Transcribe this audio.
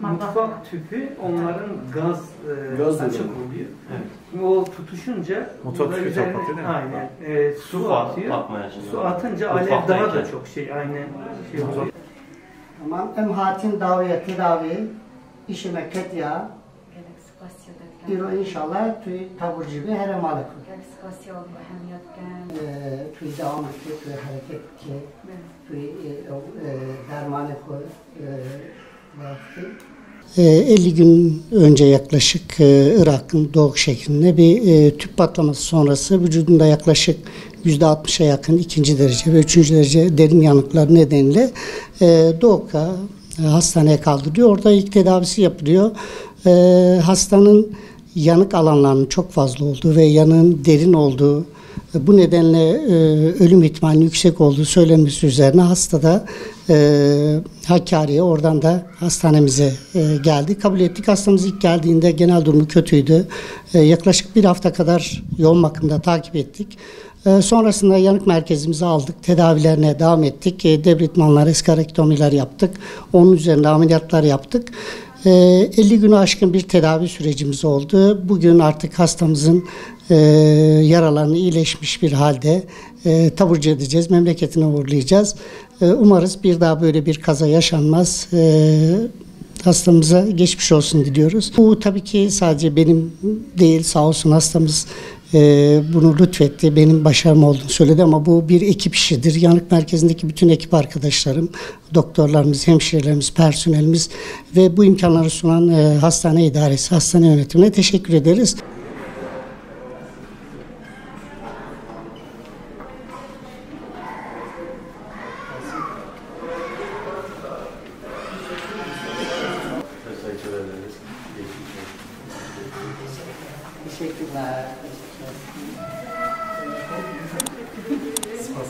Mutfak tüpü onların gaz açık oluyor. Evet. O tutuşunca mutfak tüpü üzerine, kapatıyor değil mi? aynen. Su atıyor. Su atınca alev daha da çok aynen şey oluyor. Tamam. Em hatin davet tedavi işime ketya. İro inşallah tüy taburcu gibi her emalet. Tüy devam etti, tüy hareket etti, tüy dermanı koy. 50 gün önce yaklaşık Irak'ın doğu şehrinde bir tüp patlaması sonrası vücudunda yaklaşık %60'a yakın 2. derece ve 3. derece derin yanıklar nedeniyle Doğuk'a hastaneye kaldırılıyor. Orada ilk tedavisi yapılıyor. Hastanın yanık alanlarının çok fazla olduğu ve yanığın derin olduğu, bu nedenle ölüm ihtimalinin yüksek olduğu söylenmesi üzerine hastada Hakkari'ye, oradan da hastanemize geldi. Kabul ettik. Hastamız ilk geldiğinde genel durumu kötüydü. Yaklaşık bir hafta kadar yoğun bakımda takip ettik. Sonrasında yanık merkezimize aldık. Tedavilerine devam ettik. Debridmanlar, eskarektomiler yaptık. Onun üzerinde ameliyatlar yaptık. 50 günü aşkın bir tedavi sürecimiz oldu. Bugün artık hastamızın yaralarını iyileşmiş bir halde taburcu edeceğiz. Memleketine uğurlayacağız. Umarız bir daha böyle bir kaza yaşanmaz. Hastamıza geçmiş olsun diliyoruz. Bu tabii ki sadece benim değil, sağ olsun hastamız bunu lütfetti. Benim başarım olduğunu söyledi ama bu bir ekip işidir. Yanık merkezindeki bütün ekip arkadaşlarım, doktorlarımız, hemşirelerimiz, personelimiz ve bu imkanları sunan hastane idaresi, hastane yönetimine teşekkür ederiz. Teşekkürler. Spas.